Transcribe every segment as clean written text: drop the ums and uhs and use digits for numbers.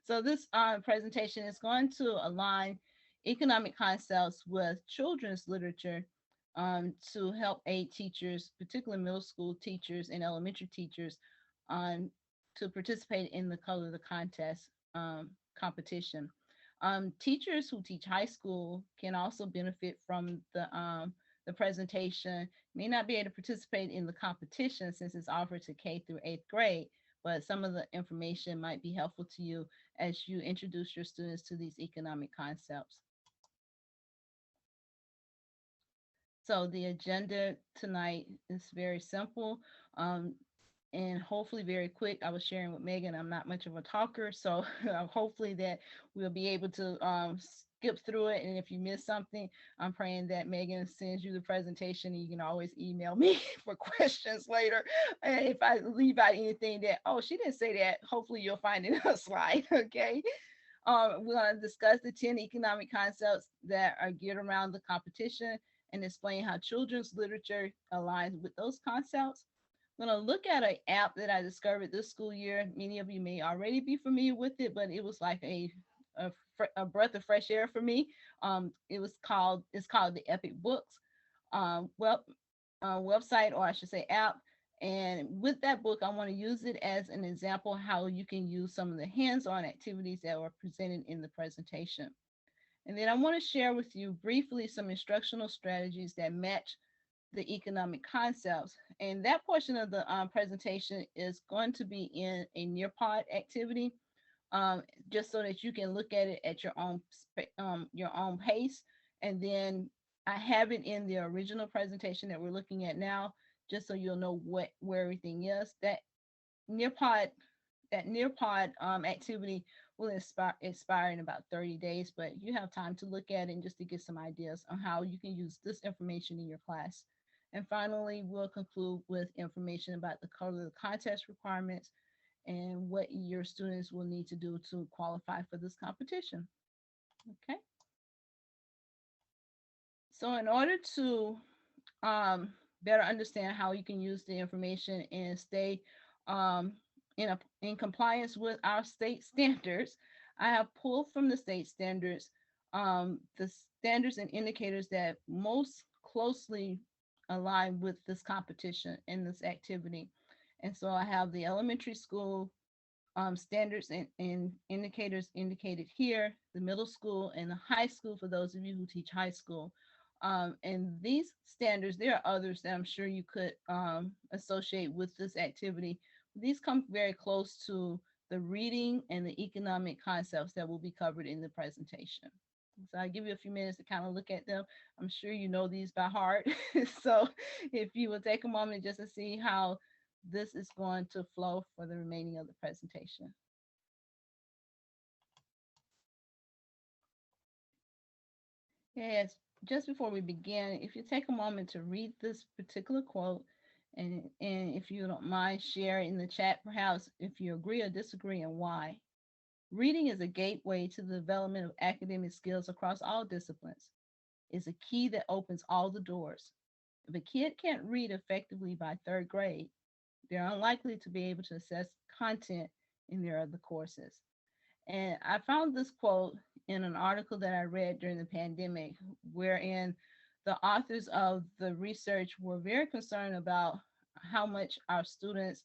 So this presentation is going to align economic concepts with children's literature to help aid teachers, particularly middle school teachers and elementary teachers, on to participate in the Color of the Contest competition. Teachers who teach high school can also benefit from the presentation. May not be able to participate in the competition since it's offered to K through eighth grade, but some of the information might be helpful to you as you introduce your students to these economic concepts. So the agenda tonight is very simple. Um, and hopefully very quick. I was sharing with Megan, I'm not much of a talker, so hopefully that we'll be able to skip through it. And if you miss something, I'm praying that Megan sends you the presentation and you can always email me for questions later. And if I leave out anything that, oh, she didn't say that, hopefully you'll find it in a slide, okay? We're going to discuss the 10 economic concepts that are geared around the competition and explain how children's literature aligns with those concepts. I'm going to look at an app that I discovered this school year. Many of you may already be familiar with it, but it was like a breath of fresh air for me. It's called the Epic Books website, or I should say app. And with that book, I want to use it as an example how you can use some of the hands-on activities that were presented in the presentation. And then I want to share with you briefly some instructional strategies that match the economic concepts. And that portion of the presentation is going to be in a Nearpod activity, just so that you can look at it at your own pace. And then I have it in the original presentation that we're looking at now, just so you'll know where everything is. Nearpod that Nearpod activity will expire in about 30 days, but you have time to look at it and just to get some ideas on how you can use this information in your class. And finally, we'll conclude with information about the Color of the Contest requirements and what your students will need to do to qualify for this competition. Okay. So in order to better understand how you can use the information and stay um, in compliance with our state standards, I have pulled from the state standards the standards and indicators that most closely align with this competition and this activity. And so I have the elementary school standards and indicators indicated here, the middle school and the high school for those of you who teach high school. And these standards, there are others that I'm sure you could associate with this activity. These come very close to the reading and the economic concepts that will be covered in the presentation. So I'll give you a few minutes to kind of look at them. I'm sure you know these by heart. So if you will take a moment just to see how this is going to flow for the remaining of the presentation. Yes, just before we begin, if you take a moment to read this particular quote, and if you don't mind, share in the chat perhaps if you agree or disagree and why. Reading is a gateway to the development of academic skills across all disciplines. It's a key that opens all the doors. If a kid can't read effectively by third grade, they're unlikely to be able to assess content in their other courses. And I found this quote in an article that I read during the pandemic, wherein the authors of the research were very concerned about how much our students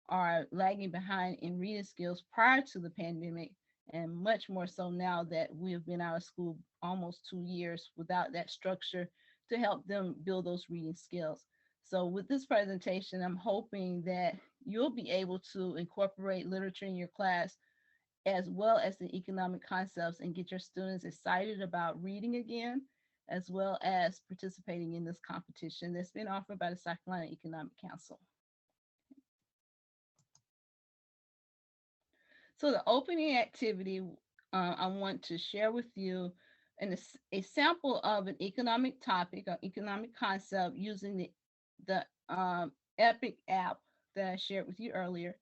are lagging behind in reading skills prior to the pandemic, and much more so now that we have been out of school almost 2 years without that structure to help them build those reading skills. So with this presentation, I'm hoping that you'll be able to incorporate literature in your class as well as the economic concepts and get your students excited about reading again, as well as participating in this competition that's been offered by the South Carolina Economic Council. So the opening activity, I want to share with you a sample of an economic topic or economic concept using the EPIC app that I shared with you earlier,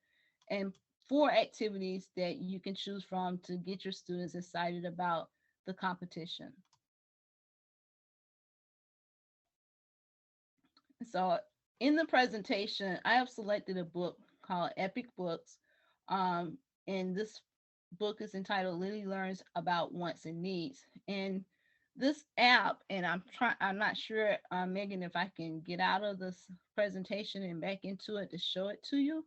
and 4 activities that you can choose from to get your students excited about the competition. So in the presentation, I have selected a book called Epic Books. And this book is entitled Lily Learns About Wants and Needs. And this app, and I'm not sure, Megan, if I can get out of this presentation and back into it to show it to you.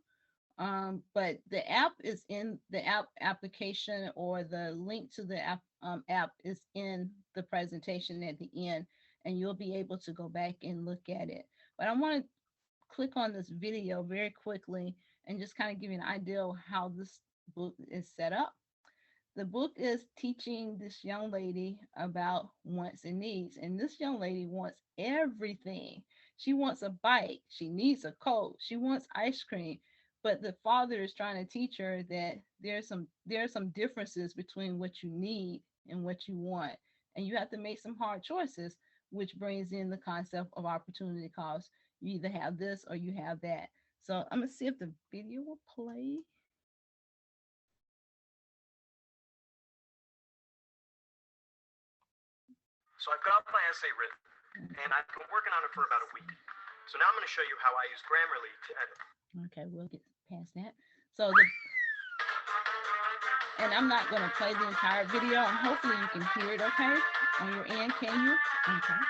But the app is in the app application, or the link to the app is in the presentation at the end, and you'll be able to go back and look at it. But I want to click on this video very quickly and just kind of give you an idea of how this book is set up. The book is teaching this young lady about wants and needs. And this young lady wants everything. She wants a bike. She needs a coat. She wants ice cream. But the father is trying to teach her that there are some differences between what you need and what you want. And you have to make some hard choices, which brings in the concept of opportunity cost. You either have this or you have that. So I'm gonna see if the video will play. So I've got my essay written, and I've been working on it for about a week. So now I'm going to show you how I use Grammarly to edit. Okay, we'll get past that. So the and I'm not going to play the entire video, and hopefully you can hear it okay on your end. Can you? Okay.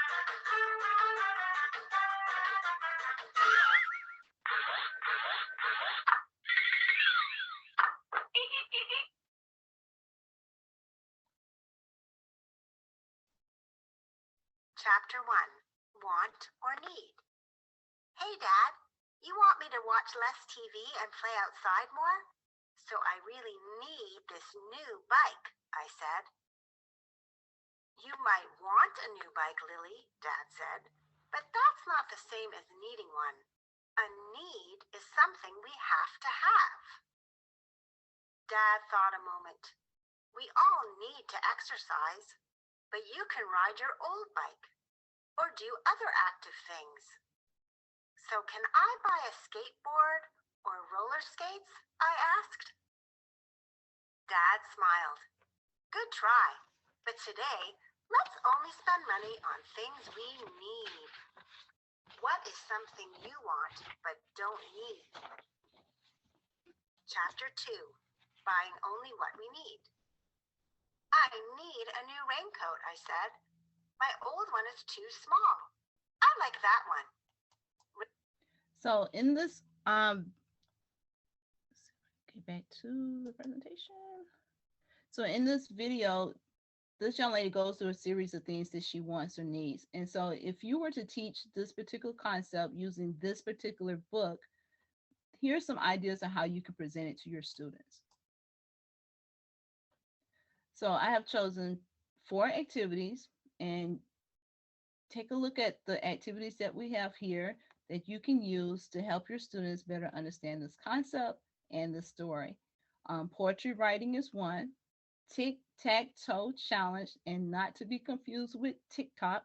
Chapter 1, Want or Need. Hey, Dad, you want me to watch less TV and play outside more? So I really need this new bike, I said. You might want a new bike, Lily, Dad said, but that's not the same as needing one. A need is something we have to have. Dad thought a moment. We all need to exercise, but you can ride your old bike or do other active things. So can I buy a skateboard or roller skates? I asked. Dad smiled. Good try, but today let's only spend money on things we need. What is something you want but don't need? Chapter 2, Buying Only What We Need. I need a new raincoat, I said. My old one is too small. I like that one. So in this get back to the presentation. So in this video, this young lady goes through a series of things that she wants or needs. And so if you were to teach this particular concept using this particular book, here's some ideas of how you could present it to your students. So I have chosen 4 activities, and take a look at the activities that we have here that you can use to help your students better understand this concept and the story. Poetry writing is one. Tic-tac-toe challenge, and not to be confused with TikTok.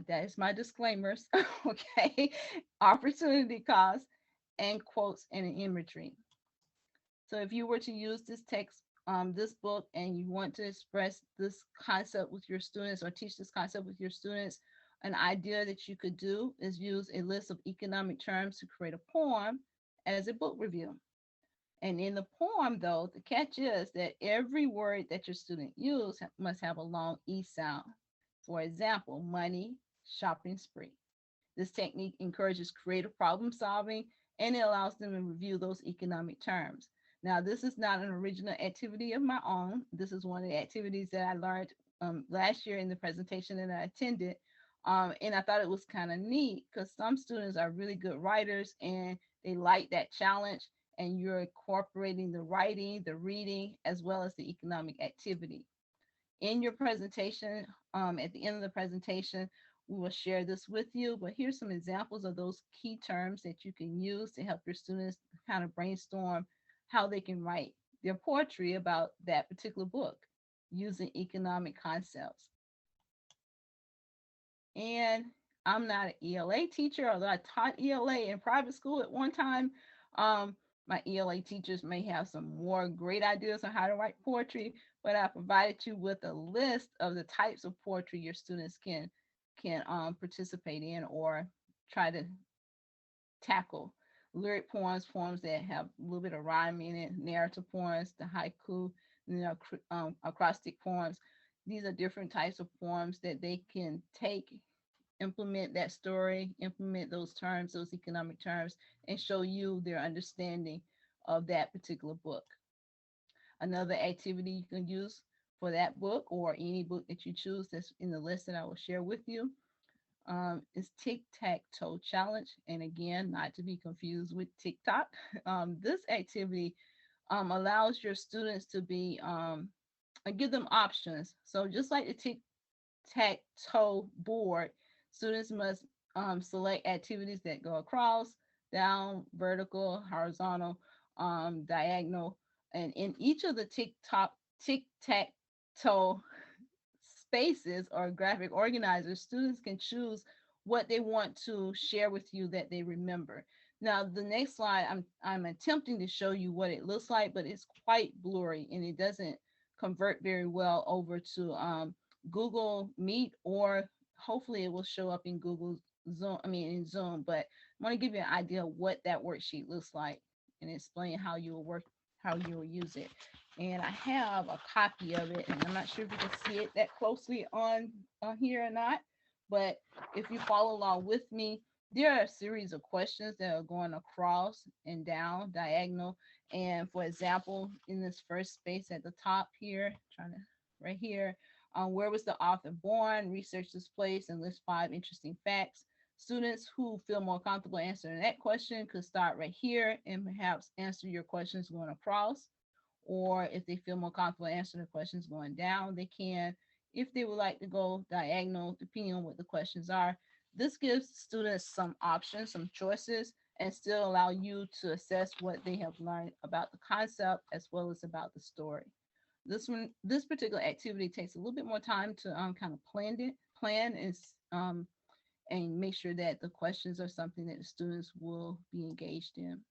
That is my disclaimers. Okay. Opportunity cost, and quotes and imagery. So if you were to use this text, this book, and you want to express this concept with your students or teach this concept with your students, an idea that you could do is use a list of economic terms to create a poem as a book review. And in the poem, though, the catch is that every word that your student use must have a long E sound. For example, money, shopping spree. This technique encourages creative problem solving, and it allows them to review those economic terms. Now, this is not an original activity of my own. This is one of the activities that I learned last year in the presentation that I attended. And I thought it was kind of neat because some students are really good writers and they like that challenge, and you're incorporating the writing, the reading, as well as the economic activity. In your presentation, at the end of the presentation, we will share this with you, but here's some examples of those key terms that you can use to help your students kind of brainstorm how they can write their poetry about that particular book using economic concepts. And I'm not an ELA teacher, although I taught ELA in private school at one time. My ELA teachers may have some more great ideas on how to write poetry, but I provided you with a list of the types of poetry your students can participate in or try to tackle. Lyric poems, poems that have a little bit of rhyme in it, narrative poems, the haiku, acrostic poems. These are different types of poems that they can take, implement that story, implement those terms, those economic terms, and show you their understanding of that particular book. Another activity you can use for that book or any book that you choose that's in the list that I will share with you is tic-tac-toe challenge. And again, not to be confused with TikTok. This activity allows your students to be give them options. So just like the tic-tac-toe board, students must select activities that go across, down, vertical, horizontal, diagonal, and in each of the tic-tac-toe spaces or graphic organizers, students can choose what they want to share with you that they remember. Now, the next slide, I'm attempting to show you what it looks like, but it's quite blurry and it doesn't convert very well over to Google Meet, or hopefully it will show up in Google Zoom. I mean in Zoom, but I want to give you an idea of what that worksheet looks like and explain how you will work, how you will use it. And I have a copy of it, and I'm not sure if you can see it that closely on here or not. But if you follow along with me, there are a series of questions that are going across and down, diagonal. And for example, in this first space at the top here, trying to right here, where was the author born? Research this place and list 5 interesting facts. Students who feel more comfortable answering that question could start right here and perhaps answer your questions going across, or if they feel more comfortable answering the questions going down, they can. If they would like to go diagonal, depending on what the questions are, this gives students some options, some choices, and still allow you to assess what they have learned about the concept as well as about the story. This particular activity takes a little bit more time to kind of plan and make sure that the questions are something that the students will be engaged in.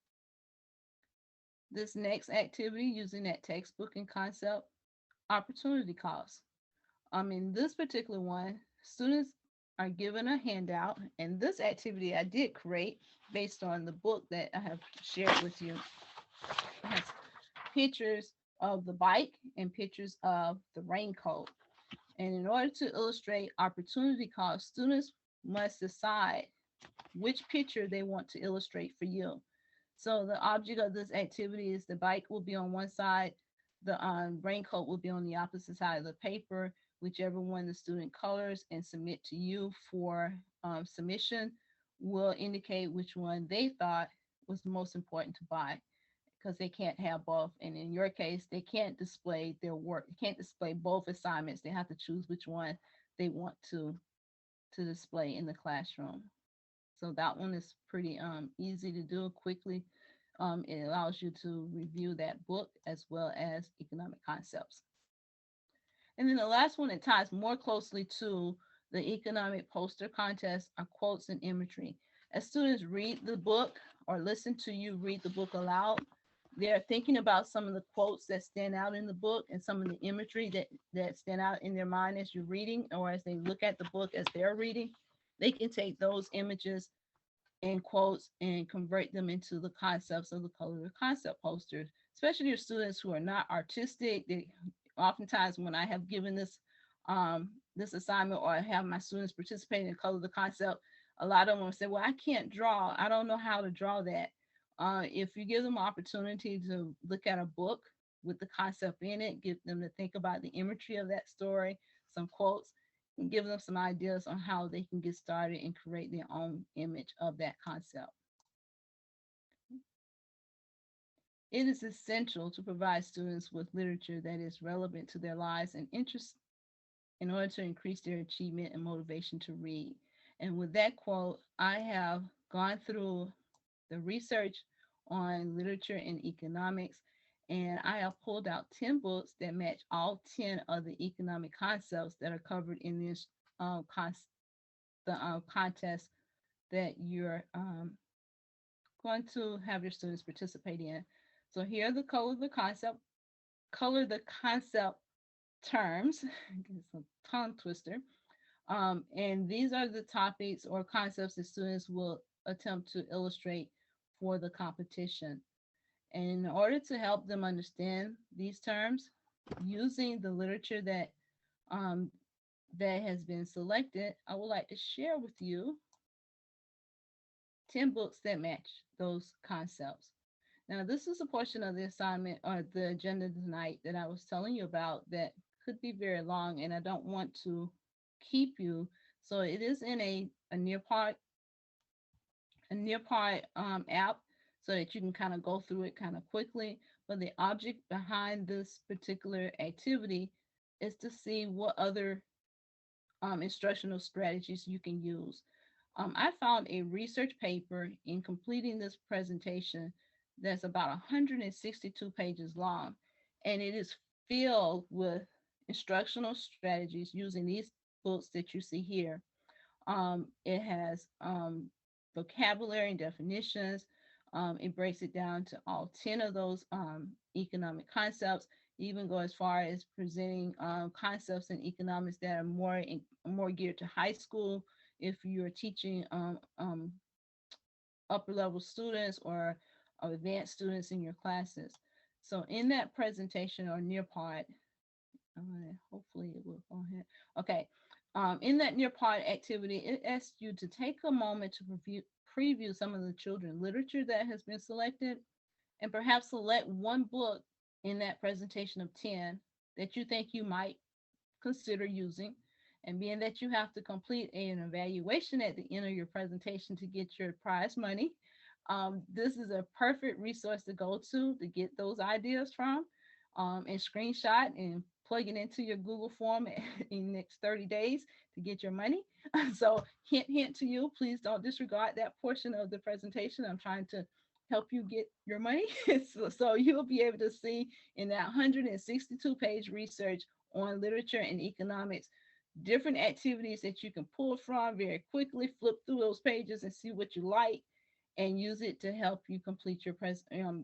This next activity, using that textbook and concept, opportunity cost. In this particular one, students are given a handout, and this activity I did create based on the book that I have shared with you. It has pictures of the bike and pictures of the raincoat. And in order to illustrate opportunity cost, students must decide which picture they want to illustrate for you. So the object of this activity is the bike will be on one side, the raincoat will be on the opposite side of the paper, whichever one the student colors and submit to you for submission will indicate which one they thought was most important to buy, because they can't have both. And in your case, they can't display their work. They can't display both assignments. They have to choose which one they want to display in the classroom. So that one is pretty easy to do quickly. It allows you to review that book as well as economic concepts. And then the last one that ties more closely to the economic poster contest are quotes and imagery. As students read the book or listen to you read the book aloud, they're thinking about some of the quotes that stand out in the book and some of the imagery that stand out in their mind as you're reading, or as they look at the book as they're reading. They can take those images and quotes and convert them into the concepts of the color concept posters, especially your students who are not artistic. They oftentimes, when I have given this assignment or I have my students participate in color the concept, a lot of them say, well, I can't draw, I don't know how to draw that. If you give them opportunity to look at a book with the concept in it, give them to think about the imagery of that story, some quotes, and give them some ideas on how they can get started and create their own image of that concept. It is essential to provide students with literature that is relevant to their lives and interests in order to increase their achievement and motivation to read. And with that quote, I have gone through the research on literature and economics, and I have pulled out 10 books that match all 10 of the economic concepts that are covered in this contest that you're going to have your students participate in. So here are the color the concept terms. It's a tongue twister. And these are the topics or concepts that students will attempt to illustrate for the competition. And in order to help them understand these terms, using the literature um, that has been selected, I would like to share with you 10 books that match those concepts. Now, this is a portion of the assignment or the agenda tonight that I was telling you about that could be very long, and I don't want to keep you. So it is in a Nearpod app so that you can kind of go through it kind of quickly. But the object behind this particular activity is to see what other instructional strategies you can use. I found a research paper in completing this presentation that's about 162 pages long, and it is filled with instructional strategies using these books that you see here. It has vocabulary and definitions. It breaks it down to all 10 of those economic concepts. Even go as far as presenting concepts in economics that are more geared to high school. If you're teaching upper level students or advanced students in your classes. So in that presentation or near part, hopefully it will go ahead. Okay. In that near part activity, it asks you to take a moment to preview some of the children literature that has been selected and perhaps select one book in that presentation of 10 that you think you might consider using. And being that you have to complete an evaluation at the end of your presentation to get your prize money, this is a perfect resource to go to get those ideas from and screenshot and plug it into your Google form in the next 30 days to get your money. So hint, hint to you, please don't disregard that portion of the presentation. I'm trying to help you get your money. So you'll be able to see in that 162 page research on literature and economics, different activities that you can pull from very quickly, flip through those pages and see what you like and use it to help you complete your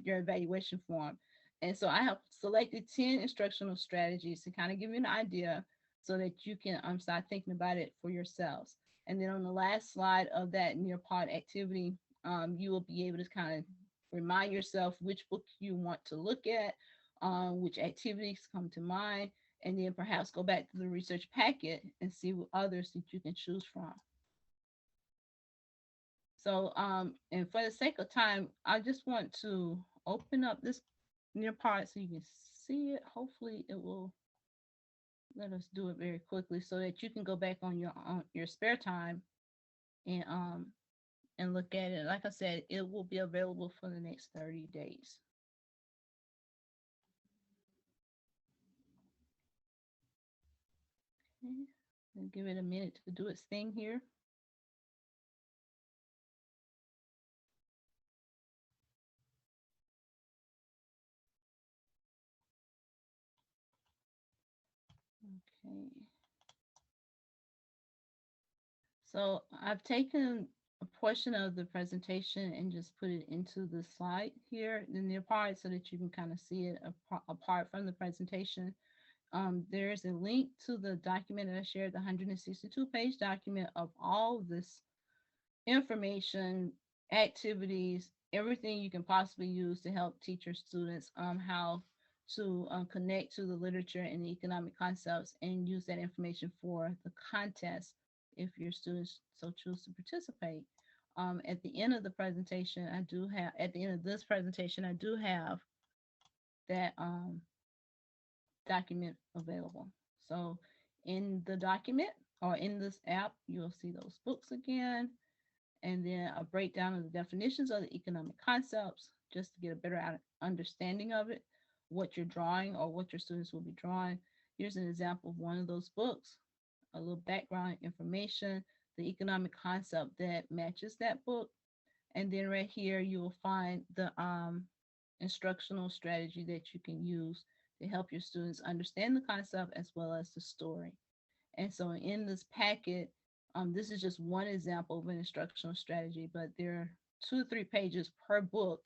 evaluation form. And so I have selected 10 instructional strategies to kind of give you an idea so that you can start thinking about it for yourselves. And then on the last slide of that Nearpod activity, you will be able to kind of remind yourself which book you want to look at, which activities come to mind, and then perhaps go back to the research packet and see what others that you can choose from. So, and for the sake of time, I just want to open up this near part so you can see it. Hopefully, it will let us do it very quickly so that you can go back on your spare time and look at it. Like I said, it will be available for the next 30 days. Okay. And give it a minute to do its thing here. Okay. So I've taken a portion of the presentation and just put it into the slide here, the near part, so that you can kind of see it apart from the presentation. There's a link to the document that I shared, the 162 page document of all this information, activities, everything you can possibly use to help teach your students how to connect to the literature and the economic concepts and use that information for the contest if your students so choose to participate. At the end of the presentation, at the end of this presentation, I do have that document available. So in the document or in this app, you'll see those books again, and then a breakdown of the definitions of the economic concepts just to get a better understanding of it, what you're drawing or what your students will be drawing. Here's an example of one of those books, a little background information, the economic concept that matches that book. And then right here, you will find the instructional strategy that you can use to help your students understand the concept as well as the story. And so in this packet, this is just one example of an instructional strategy, but there are 2 to 3 pages per book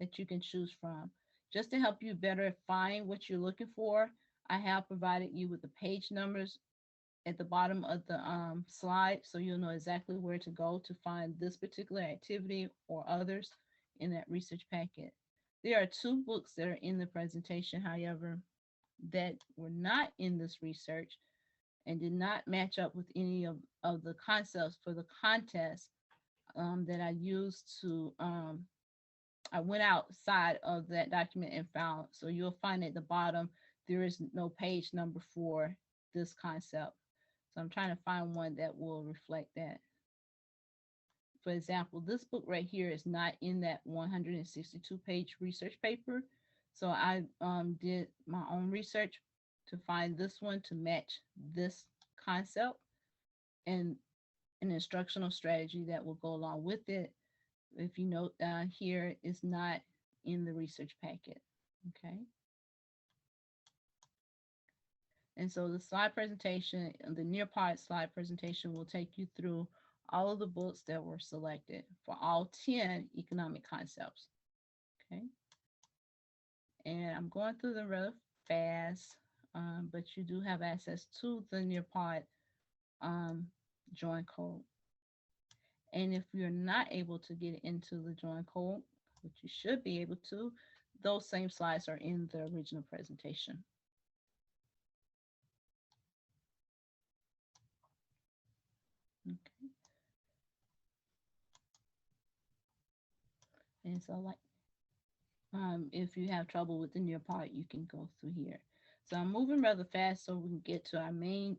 that you can choose from. Just to help you better find what you're looking for, I have provided you with the page numbers at the bottom of the slide so you'll know exactly where to go to find this particular activity or others in that research packet. There are 2 books that are in the presentation, however, that were not in this research and did not match up with any of the concepts for the contest that I used to, I went outside of that document and found. So you'll find at the bottom, there is no page number for this concept. So I'm trying to find one that will reflect that. For example, this book right here is not in that 162 page research paper. So I did my own research to find this one to match this concept and an instructional strategy that will go along with it. If you note here, is not in the research packet. Okay. And so the slide presentation, the Nearpod slide presentation will take you through all of the books that were selected for all 10 economic concepts. Okay. And I'm going through them rather fast, but you do have access to the Nearpod join code. And if you're not able to get into the join code, which you should be able to, those same slides are in the original presentation. Okay. And so like, if you have trouble with the Nearpod, you can go through here. So I'm moving rather fast so we can get to our main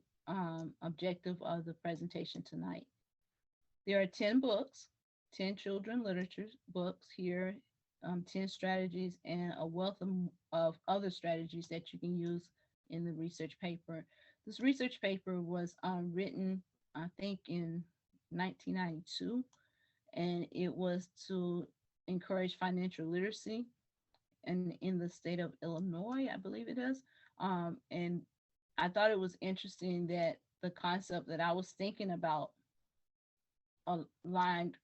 objective of the presentation tonight. There are 10 books, 10 children literature books here, 10 strategies, and a wealth of other strategies that you can use in the research paper. This research paper was written, I think, in 1992, and it was to encourage financial literacy in the state of Illinois, I believe it is. And I thought it was interesting that the concept that I was thinking about aligned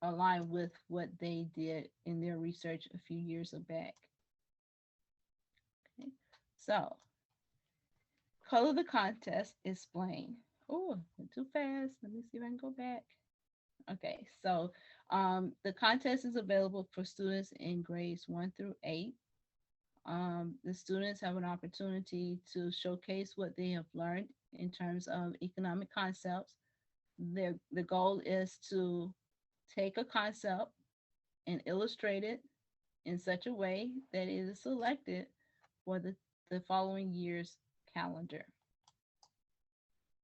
with what they did in their research a few years back. Okay. So, color the contest, explain. Oh, went too fast. Let me see if I can go back. Okay, so the contest is available for students in grades 1 through 8. The students have an opportunity to showcase what they have learned in terms of economic concepts. The goal is to take a concept and illustrate it in such a way that it is selected for the following year's calendar.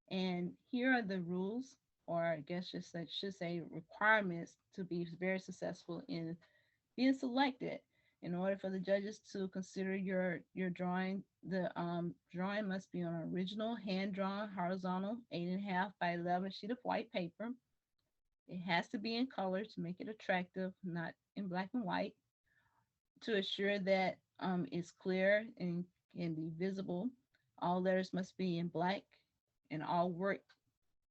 And here are the rules, or I guess should say requirements to be very successful in being selected. In order for the judges to consider your drawing, the drawing must be on an original hand-drawn horizontal 8.5 by 11 sheet of white paper. It has to be in color to make it attractive, not in black and white, to assure that it's clear and can be visible. All letters must be in black, and all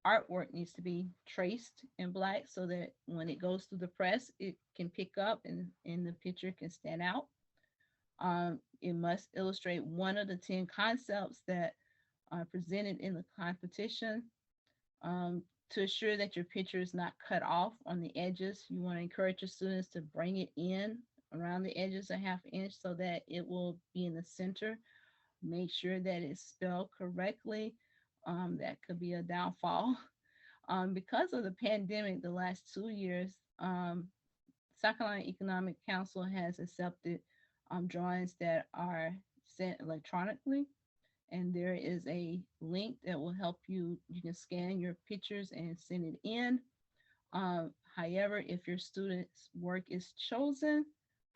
artwork needs to be traced in black so that when it goes through the press, it can pick up and the picture can stand out. It must illustrate one of the 10 concepts that are presented in the competition. To assure that your picture is not cut off on the edges, you want to encourage your students to bring it in around the edges a ½ inch so that it will be in the center. Make sure that it's spelled correctly. That could be a downfall. Because of the pandemic, the last 2 years, South Carolina Economic Council has accepted drawings that are sent electronically. And there is a link that will help you. You can scan your pictures and send it in. However, if your student's work is chosen,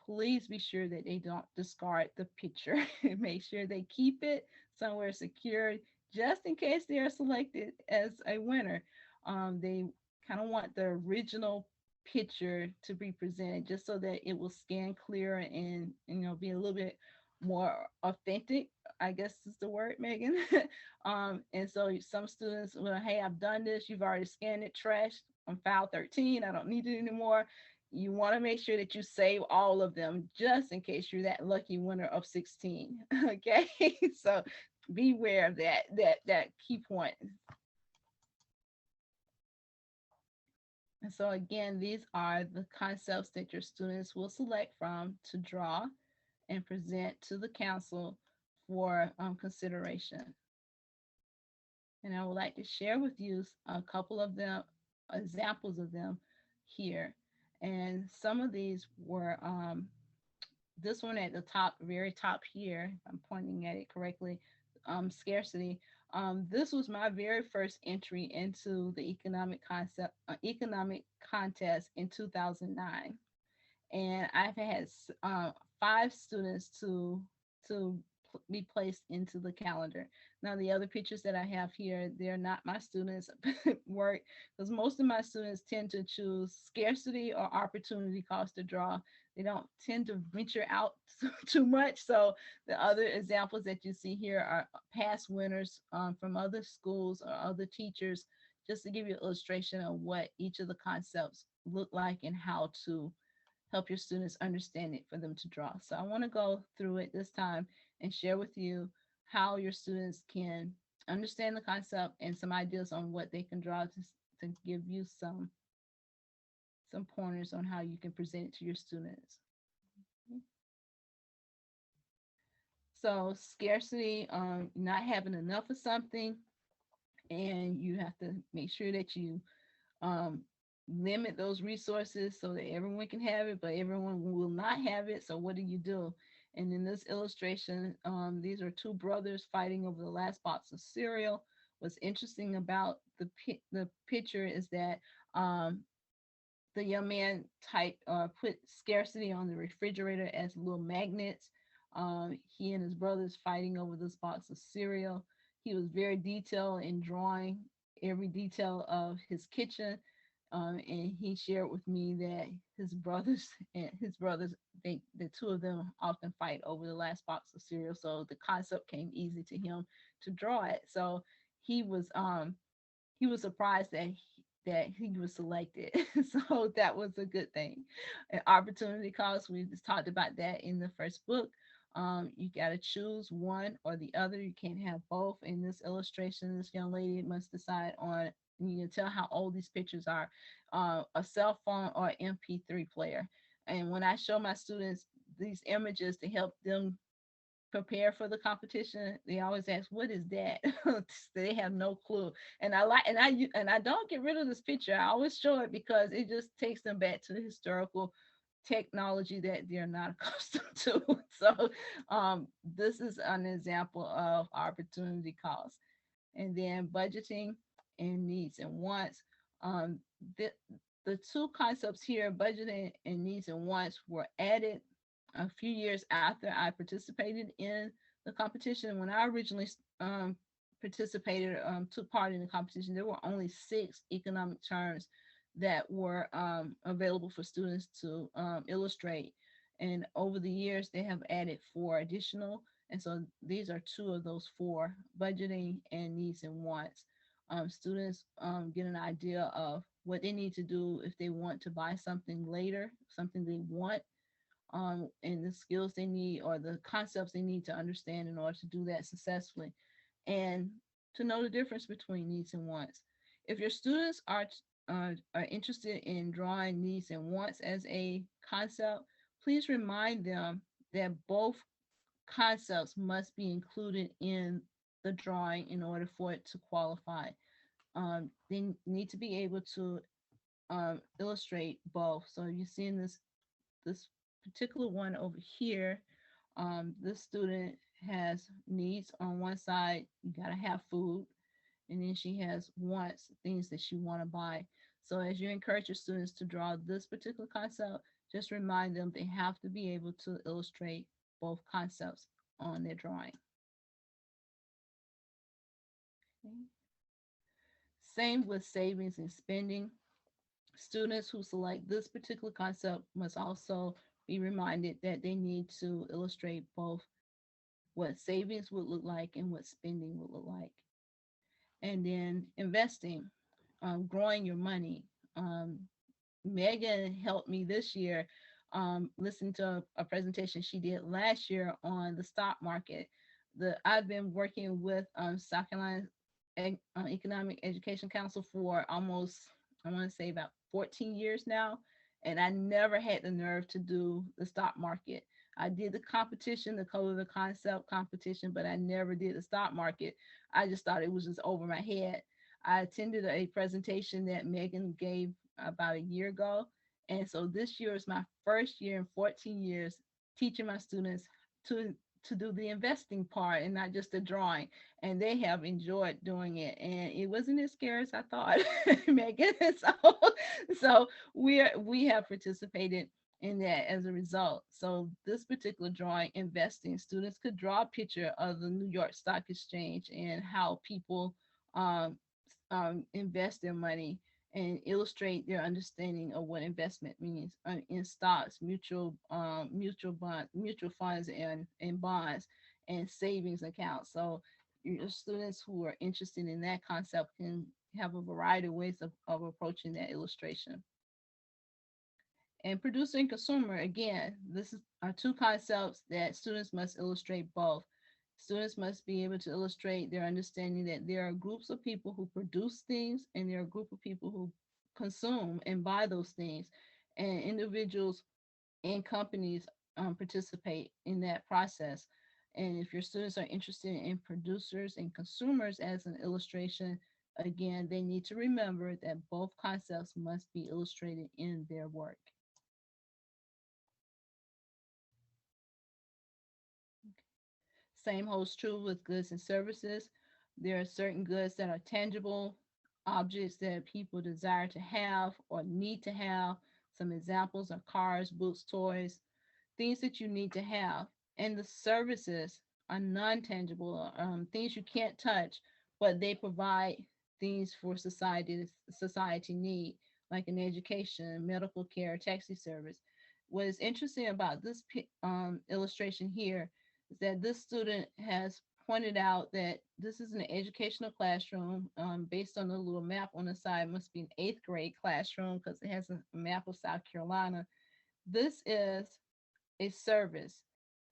please be sure that they don't discard the picture. Make sure they keep it somewhere secure just in case they are selected as a winner. They kind of want the original picture to be presented just so that it will scan clear and be a little bit more authentic, I guess is the word, Megan. And so some students will, hey, I've done this, you've already scanned it, trashed on file 13, I don't need it anymore. You want to make sure that you save all of them just in case you're that lucky winner of 16. Okay, so beware of that key point. And so again, these are the concepts that your students will select from to draw and present to the council for consideration. And I would like to share with you a couple of them, examples of them here. And some of these were this one at the top, very top here, if I'm pointing at it correctly, scarcity. This was my very first entry into the economic contest in 2009, and I've had 5 students to be placed into the calendar. Now, the other pictures that I have here, they're not my students' work, because most of my students tend to choose scarcity or opportunity cost to draw. They don't tend to venture out too much. So the other examples that you see here are past winners from other schools or other teachers, just to give you an illustration of what each of the concepts look like and how to help your students understand it for them to draw. So I want to go through it this time and share with you how your students can understand the concept and some ideas on what they can draw to give you some pointers on how you can present it to your students. So scarcity, not having enough of something, and you have to make sure that you um, limit those resources so that everyone can have it, but everyone will not have it. So what do you do? And in this illustration, these are 2 brothers fighting over the last box of cereal. What's interesting about the picture is that the young man put scarcity on the refrigerator as little magnets. He and his brothers fighting over this box of cereal. He was very detailed in drawing every detail of his kitchen. And he shared with me that his brothers, the 2 of them often fight over the last box of cereal. So the concept came easy to him to draw it. So he was um he was surprised that he was selected. So that was a good thing. An opportunity cost, we just talked about that in the first book. You got to choose one or the other. You can't have both. In this illustration, this young lady must decide on, you can tell how old these pictures are, a cell phone or MP3 player. And when I show my students these images to help them prepare for the competition, they always ask, "What is that?" They have no clue. And I don't get rid of this picture. I always show it because it just takes them back to the historical technology that they're not accustomed to. So this is an example of opportunity cost. And then budgeting and needs and wants. Um, the, the 2 concepts here, budgeting and needs and wants, were added a few years after I participated in the competition. When I originally participated, took part in the competition, there were only 6 economic terms that were available for students to illustrate. And over the years, they have added 4 additional. And so these are 2 of those 4: budgeting and needs and wants. Students get an idea of what they need to do if they want to buy something later, something they want, and the skills they need or the concepts they need to understand in order to do that successfully, and to know the difference between needs and wants. If your students are interested in drawing needs and wants as a concept, please remind them that both concepts must be included in the drawing in order for it to qualify. They need to be able to illustrate both. So you see in this particular one over here, this student has needs on one side. You gotta have food, and then she has wants, things that she want to buy. So as you encourage your students to draw this particular concept, just remind them they have to be able to illustrate both concepts on their drawing. Okay. Same with savings and spending. Students who select this particular concept must also be reminded that they need to illustrate both what savings would look like and what spending would look like. And then investing, growing your money. Megan helped me this year listen to a presentation she did last year on the stock market. I've been working with South Carolina Economic Education Council for almost, I want to say, about 14 years now, and I never had the nerve to do the stock market. I did the competition, the color the concept competition, but I never did the stock market. I just thought it was just over my head. I attended a presentation that Megan gave about a year ago. And so this year is my first year in 14 years teaching my students to to do the investing part and not just the drawing. And they have enjoyed doing it. And it wasn't as scary as I thought, Megan. So we have participated in that as a result. So this particular drawing, investing, students could draw a picture of the New York Stock Exchange and how people um, invest their money and illustrate their understanding of what investment means in stocks, mutual funds, and bonds and savings accounts. So your students who are interested in that concept can have a variety of ways of approaching that illustration. And producer and consumer, again, are two concepts that students must illustrate both. Students must be able to illustrate their understanding that there are groups of people who produce things and there are a group of people who consume and buy those things. And individuals and companies participate in that process. And if your students are interested in producers and consumers as an illustration, again, they need to remember that both concepts must be illustrated in their work. Same holds true with goods and services. There are certain goods that are tangible, objects that people desire to have or need to have. Some examples are cars, books, toys, things that you need to have. And the services are non-tangible, things you can't touch, but they provide things for society need, like an education, medical care, taxi service. What is interesting about this illustration here is that this student has pointed out that this is an educational classroom based on the little map on the side. It must be an eighth grade classroom because it has a map of South Carolina. This is a service.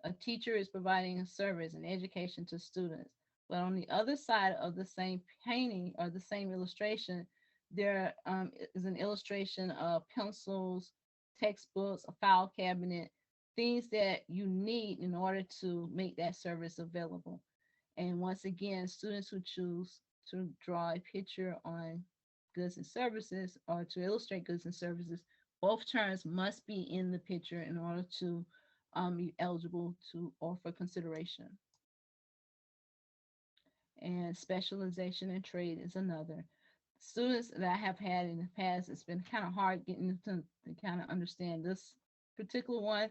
A teacher is providing a service, an education to students. But on the other side of the same painting or the same illustration, there is an illustration of pencils, textbooks, a file cabinet, things that you need in order to make that service available. And once again, students who choose to draw a picture on goods and services or to illustrate goods and services, both terms must be in the picture in order to be eligible to offer consideration. And specialization in trade is another. Students that I have had in the past, it's been kind of hard getting them to kind of understand this particular one,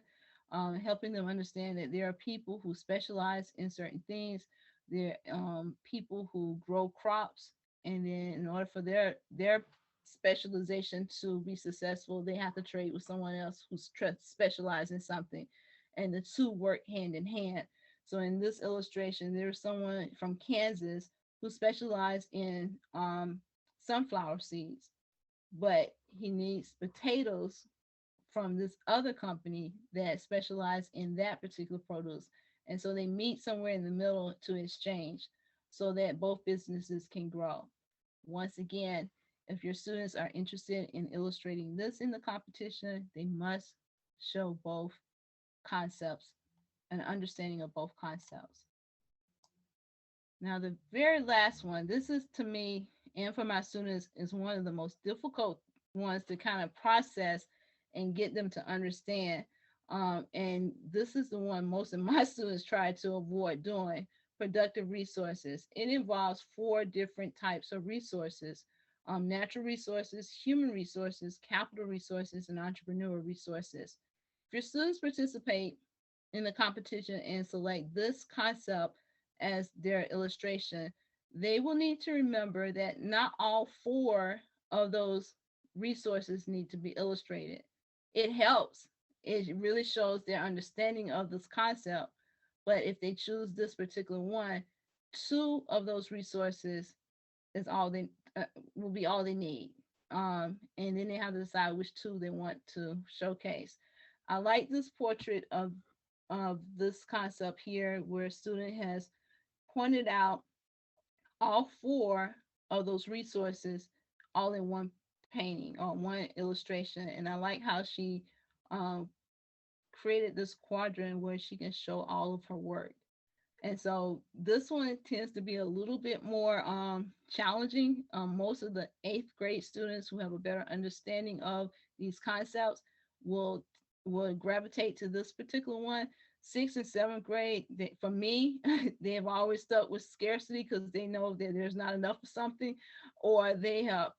helping them understand that there are people who specialize in certain things. There are people who grow crops, and then in order for their specialization to be successful, they have to trade with someone else who's specialized in something, and the two work hand in hand. So in this illustration, there's someone from Kansas who specialized in sunflower seeds, but he needs potatoes from this other company that specialized in that particular produce. And so they meet somewhere in the middle to exchange so that both businesses can grow. Once again, if your students are interested in illustrating this in the competition, they must show both concepts, an understanding of both concepts. Now, the very last one, this is to me and for my students, is one of the most difficult ones to kind of process and get them to understand. And this is the one most of my students try to avoid doing: productive resources. It involves four different types of resources: natural resources, human resources, capital resources, and entrepreneurial resources. If your students participate in the competition and select this concept as their illustration, they will need to remember that not all four of those resources need to be illustrated. It helps. It really shows their understanding of this concept. But if they choose this particular one, two of those resources is all they will be all they need. And then they have to decide which two they want to showcase. I like this portrait of this concept here, where a student has pointed out all four of those resources all in one painting or one illustration. And I like how she um, created this quadrant where she can show all of her work. And so this one tends to be a little bit more challenging. Most of the 8th grade students who have a better understanding of these concepts will will gravitate to this particular one. 6th and 7th grade, for me, they have always stuck with scarcity because they know that there's not enough of something, or they have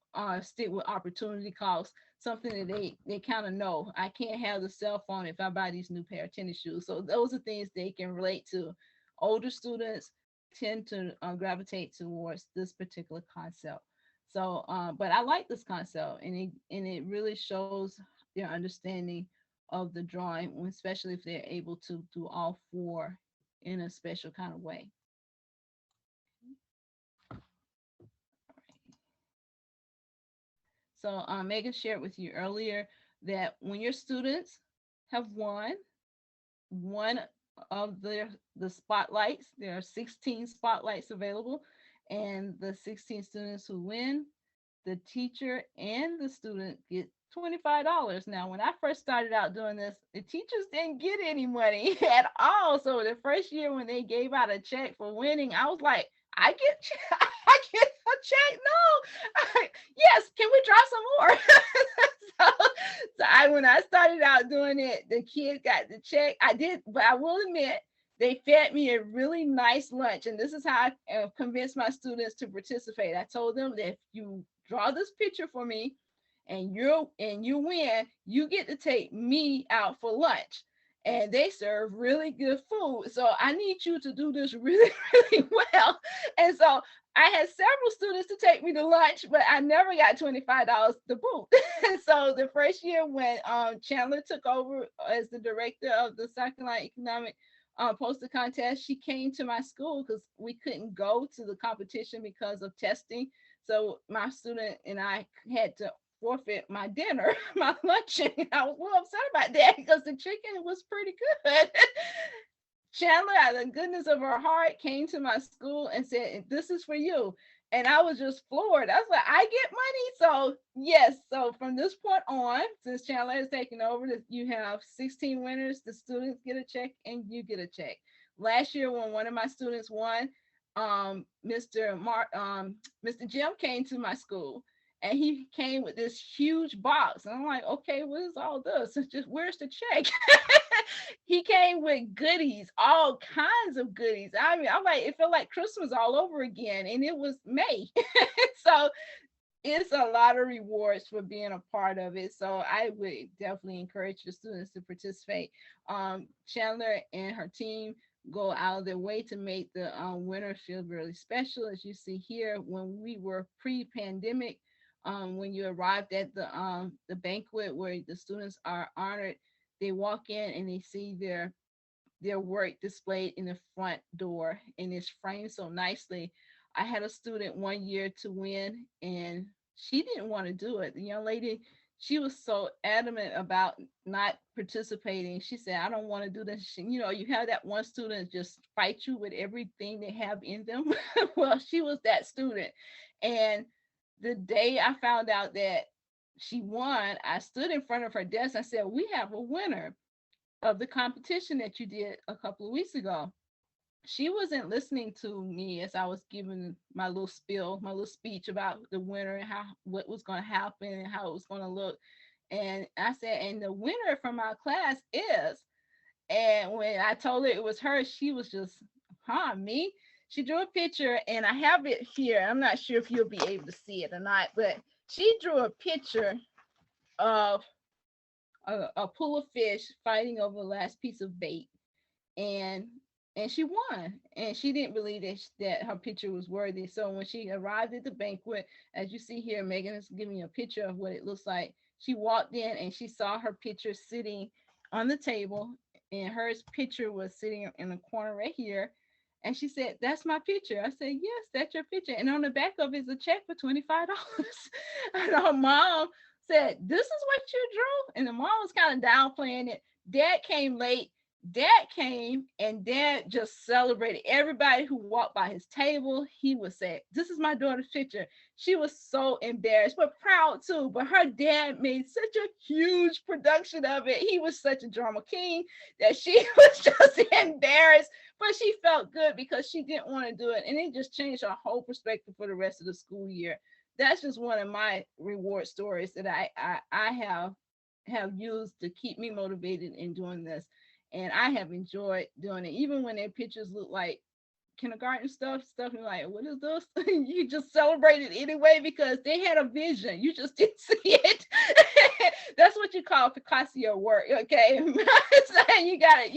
stick with opportunity cost, something that they kind of know. I can't have the cell phone if I buy these new pair of tennis shoes. So those are things they can relate to. Older students tend to gravitate towards this particular concept. So, but I like this concept, and it really shows their understanding of the drawing, especially if they're able to do all four in a special kind of way. So, Megan shared with you earlier that when your students have won one of the spotlights, there are 16 spotlights available, and the 16 students who win, the teacher and the student get $25. Now, when I first started out doing this, the teachers didn't get any money at all. So the first year when they gave out a check for winning, I was like, I get I get a check. No, yes. Can we draw some more? When I started out doing it, the kids got the check. I did, but I will admit they fed me a really nice lunch, and this is how I convinced my students to participate. I told them that if you draw this picture for me and you win, you get to take me out for lunch. And they serve really good food. So I need you to do this really, really well. And so I had several students to take me to lunch, but I never got $25 to boot. And so the first year when Chandler took over as the director of the South Carolina Economic poster contest, she came to my school because we couldn't go to the competition because of testing. So my student and I had to forfeit my dinner, my lunch, and I was a little upset about that because the chicken was pretty good. Chandler, out of the goodness of her heart, came to my school and said, "This is for you." And I was just floored. I was like, I get money. So, yes. So, from this point on, since Chandler has taken over, you have 16 winners. The students get a check and you get a check. Last year, when one of my students won, Mr. Jim came to my school and he came with this huge box. And I'm like, okay, what is all this? It's just, where's the check? He came with goodies, all kinds of goodies. I mean, I'm like, it felt like Christmas all over again. And it was May. So it's a lot of rewards for being a part of it. So I would definitely encourage the students to participate. Chandler and her team go out of their way to make the winter feel really special. As you see here, when we were pre-pandemic, when you arrived at the banquet where the students are honored, they walk in and they see their work displayed in the front door, and it's framed so nicely. I had a student one year to win, and she didn't want to do it. The young lady, she was so adamant about not participating. She said, "I don't want to do this." You have that one student just fight you with everything they have in them. Well, she was that student. And the day I found out that she won, I stood in front of her desk. I said, "We have a winner of the competition that you did a couple of weeks ago." She wasn't listening to me as I was giving my little spiel, my little speech about the winner and what was going to happen and how it was going to look. And I said, "And the winner from our class is," and when I told her it was her, she was just, me? She drew a picture, and I have it here. I'm not sure if you'll be able to see it or not, but she drew a picture of a pool of fish fighting over the last piece of bait, and she won. And she didn't believe that her picture was worthy. So when she arrived at the banquet, as you see here, Megan is giving you a picture of what it looks like. She walked in and she saw her picture sitting on the table, and her picture was sitting in the corner right here. And she said, "That's my picture." I said, "Yes, that's your picture." And on the back of it is a check for $25. And her mom said, "This is what you drew?" And the mom was kind of downplaying it. Dad came late. Dad came and Dad just celebrated everybody who walked by his table. He would say, "This is my daughter's picture." She was so embarrassed, but proud too. But her dad made such a huge production of it. He was such a drama king that she was just embarrassed, but she felt good because she didn't want to do it. And it just changed her whole perspective for the rest of the school year. That's just one of my reward stories that I have used to keep me motivated in doing this. And I have enjoyed doing it, even when their pictures look like kindergarten stuff. You're like, what is this? You just celebrate it anyway because they had a vision. You just didn't see it. That's what you call Picasso work, okay? So you gotta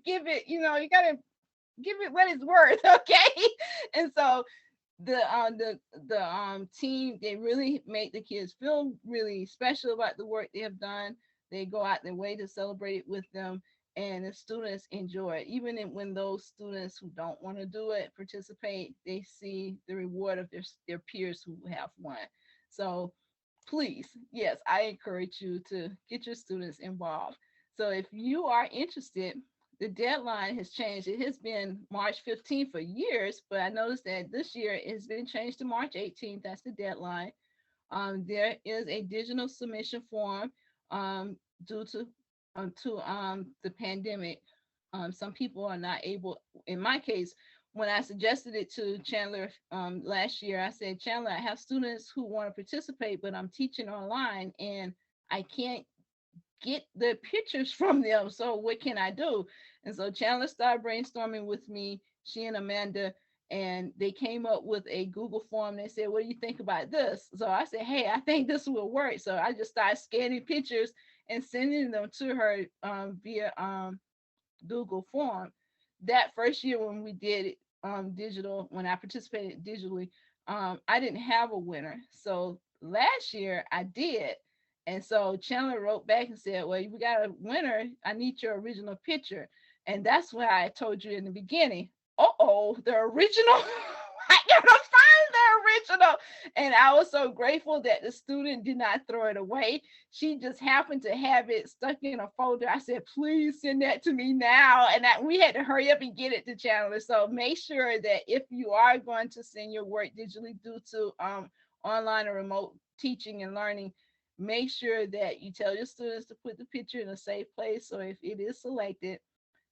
give it, you gotta give it what it's worth, okay? And so the team, they really make the kids feel really special about the work they have done. They go out their way to celebrate it with them, and the students enjoy it. Even when those students who don't want to do it participate, they see the reward of their peers who have won. So please, yes, I encourage you to get your students involved. So if you are interested, the deadline has changed. It has been March 15th for years, but I noticed that this year it's been changed to March 18th. That's the deadline. There is a digital submission form due to the pandemic. Some people are not able. In my case, when I suggested it to Chandler last year, I said, Chandler, I have students who want to participate, but I'm teaching online and I can't get the pictures from them. So what can I do? And so Chandler started brainstorming with me, she and Amanda, and they came up with a Google form. They said, what do you think about this? So I said, hey, I think this will work. So I just started scanning pictures and sending them to her via Google form. That first year when we did it digital, when I participated digitally, I didn't have a winner. So last year I did. And so Chandler wrote back and said, well, we got a winner. I need your original picture. And that's why I told you in the beginning, the original. I gotta find the original. And I was so grateful that the student did not throw it away. She just happened to have it stuck in a folder. I said, please send that to me now. And we had to hurry up and get it to Chandler. So make sure that if you are going to send your work digitally due to online or remote teaching and learning, make sure that you tell your students to put the picture in a safe place. So if it is selected,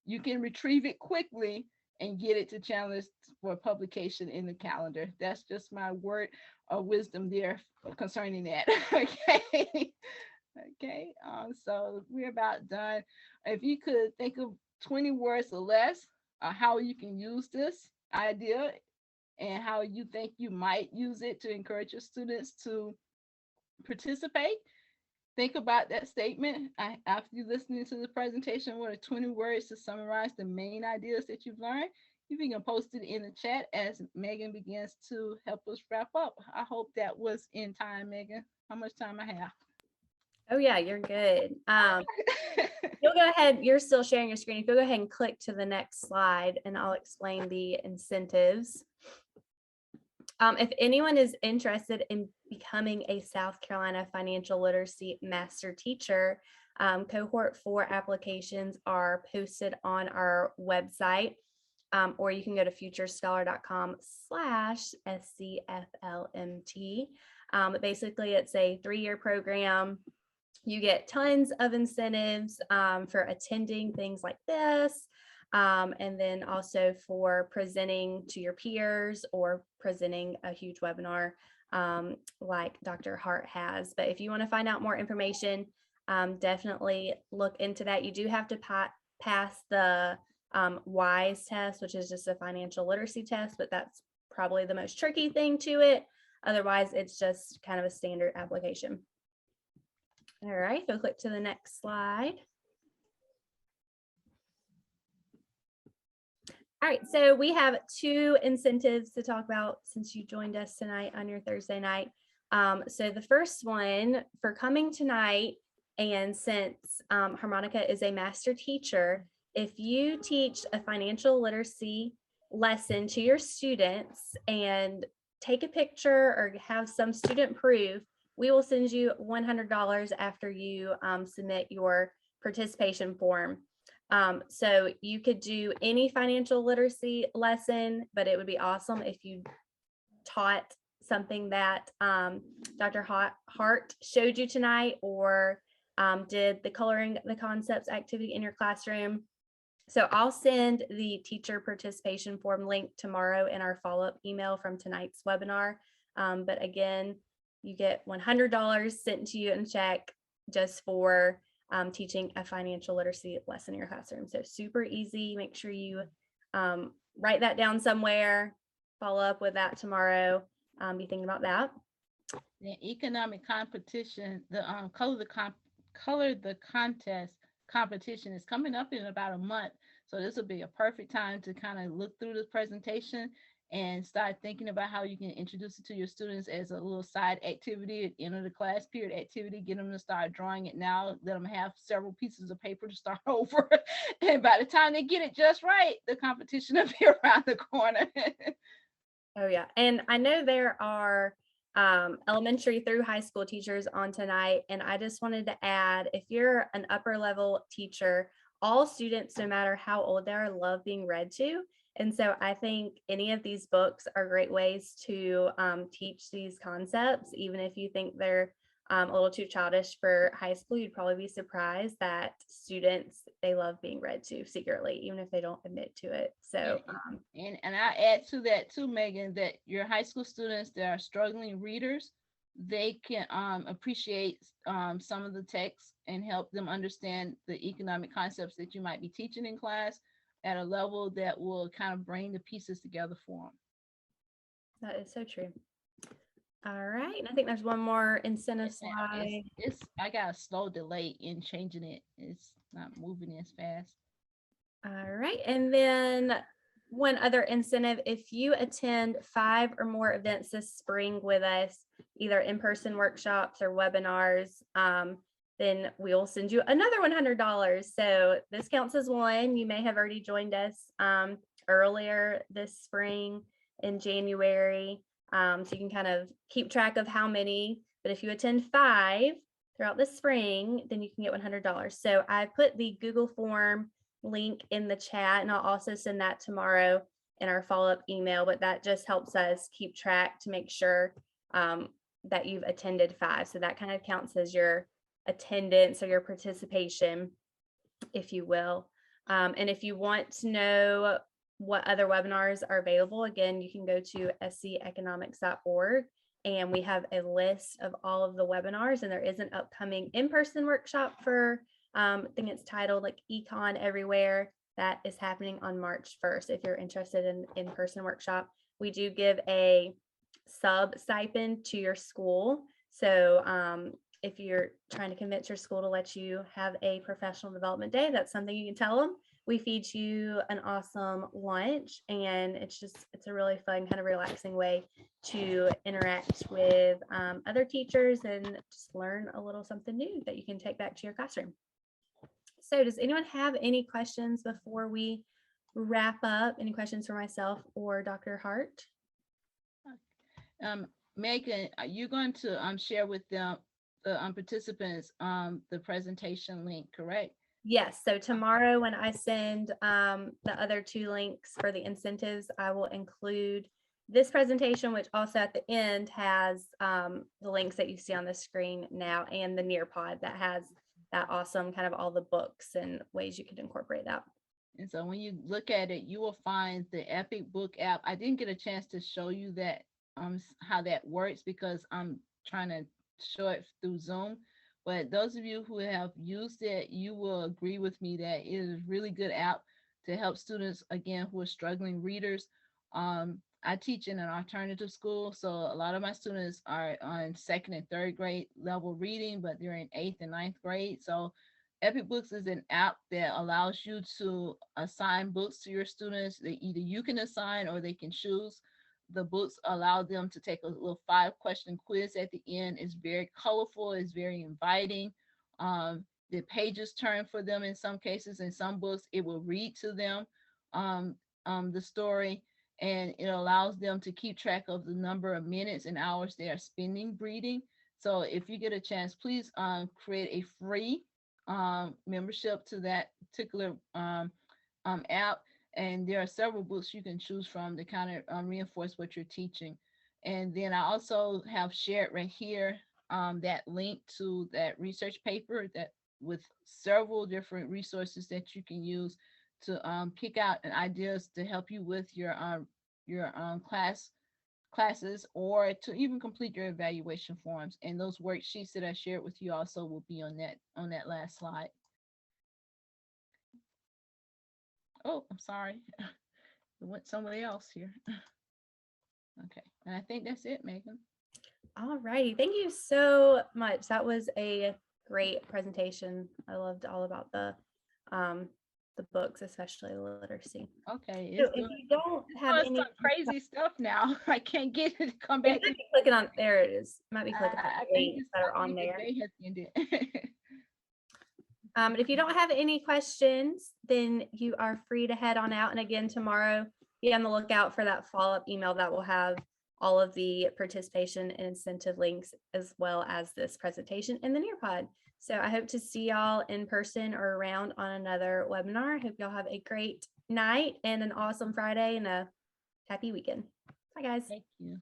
you can retrieve it quickly and get it to Chandler for publication in the calendar. That's just my word of wisdom there concerning that. Okay. Okay. So we're about done. If you could think of 20 words or less, how you can use this idea and how you think you might use it to encourage your students to participate. Think about that statement after you listening to the presentation. What are 20 words to summarize the main ideas that you've learned? You can post it in the chat as Megan begins to help us wrap up. I hope that was in time, Megan. How much time I have? Oh yeah, you're good. You'll go ahead. You're still sharing your screen. If you'll go ahead and click to the next slide, and I'll explain the incentives. If anyone is interested in becoming a South Carolina financial literacy master teacher, cohort 4 applications are posted on our website, or you can go to futurescholar.com/SCFLMT. Basically, it's a 3-year program. You get tons of incentives for attending things like this. And then also for presenting to your peers or presenting a huge webinar like Dr. Hart has. But if you want to find out more information, definitely look into that. You do have to pass the WISE test, which is just a financial literacy test, but that's probably the most tricky thing to it. Otherwise, it's just kind of a standard application. All right, go click to the next slide. All right, so we have 2 incentives to talk about since you joined us tonight on your Thursday night. So the first one for coming tonight, and since Harmonica is a master teacher, if you teach a financial literacy lesson to your students and take a picture or have some student proof, we will send you $100 after you submit your participation form. So you could do any financial literacy lesson, but it would be awesome if you taught something that Dr. Hart showed you tonight, or did the coloring the concepts activity in your classroom. So I'll send the teacher participation form link tomorrow in our follow-up email from tonight's webinar. But again, you get $100 sent to you in a check just for teaching a financial literacy lesson in your classroom. So super easy. Make sure you write that down somewhere, follow up with that tomorrow. Be thinking about that. The economic competition, the color the contest competition is coming up in about a month. So this will be a perfect time to kind of look through this presentation and start thinking about how you can introduce it to your students as a little side activity at the end of the class period activity. Get them to start drawing it now. Let them have several pieces of paper to start over. And by the time they get it just right, the competition will be around the corner. Oh yeah, and I know there are elementary through high school teachers on tonight, and I just wanted to add, if you're an upper level teacher, all students, no matter how old they are, love being read to. And so I think any of these books are great ways to teach these concepts, even if you think they're a little too childish for high school. You'd probably be surprised that students, they love being read to secretly, even if they don't admit to it. So and I add to that too, Megan, that your high school students that are struggling readers, they can appreciate some of the text and help them understand the economic concepts that you might be teaching in class at a level that will kind of bring the pieces together for them. that is so true. All right, and I think there's one more incentive slide. I got a slow delay in changing it. It's not moving as fast. All right, and then one other incentive, if you attend 5 or more events this spring with us, either in-person workshops or webinars, then we'll send you another $100. So this counts as one. You may have already joined us earlier this spring in January. So you can kind of keep track of how many, but if you attend 5 throughout the spring, then you can get $100. So I put the Google form link in the chat, and I'll also send that tomorrow in our follow-up email, but that just helps us keep track to make sure that you've attended 5. So that kind of counts as your attendance or your participation, if you will. And if you want to know what other webinars are available, again, you can go to sceconomics.org, and we have a list of all of the webinars, and there is an upcoming in-person workshop for I think it's titled like Econ Everywhere, that is happening on March 1st. If you're interested in in-person workshop, we do give a sub stipend to your school. So if you're trying to convince your school to let you have a professional development day, that's something you can tell them. We feed you an awesome lunch, and it's a really fun, kind of relaxing way to interact with other teachers and just learn a little something new that you can take back to your classroom. So does anyone have any questions before we wrap up? Any questions for myself or Dr. Hart? Megan, are you going to share with them, the participants, the presentation link, correct? Yes. So tomorrow when I send the other 2 links for the incentives, I will include this presentation, which also at the end has the links that you see on the screen now, and the Nearpod that has that awesome kind of all the books and ways you could incorporate that. And so when you look at it, you will find the Epic Book app. I didn't get a chance to show you that how that works because I'm trying to show it through Zoom. But those of you who have used it, you will agree with me that it is a really good app to help students, again, who are struggling readers. I teach in an alternative school, so a lot of my students are on 2nd and 3rd grade level reading, but they're in 8th and 9th grade. So Epic Books is an app that allows you to assign books to your students. That either you can assign or they can choose. The books allow them to take a little 5-question quiz at the end. It's very colorful, it's very inviting. The pages turn for them in some cases. In some books, it will read to them the story, and it allows them to keep track of the number of minutes and hours they are spending reading. So if you get a chance, please create a free membership to that particular app. And there are several books you can choose from to kind of reinforce what you're teaching. And then I also have shared right here that link to that research paper that with several different resources that you can use to pick out ideas to help you with your classes or to even complete your evaluation forms. And those worksheets that I shared with you also will be on that last slide. Oh, I'm sorry. It went somebody else here. Okay. And I think that's it, Megan. All righty. Thank you so much. That was a great presentation. I loved all about the books, especially the literacy. Okay. So It's if good. you don't have It's any some crazy stuff now. I can't get it to come it back. might be clicking on there it is. Might be clicking on I the think links it's that are I on think the there. day has ended. If you don't have any questions, then you are free to head on out. And again, tomorrow, be on the lookout for that follow-up email that will have all of the participation and incentive links, as well as this presentation in the Nearpod. So I hope to see y'all in person or around on another webinar. I hope y'all have a great night and an awesome Friday and a happy weekend. Bye, guys. Thank you.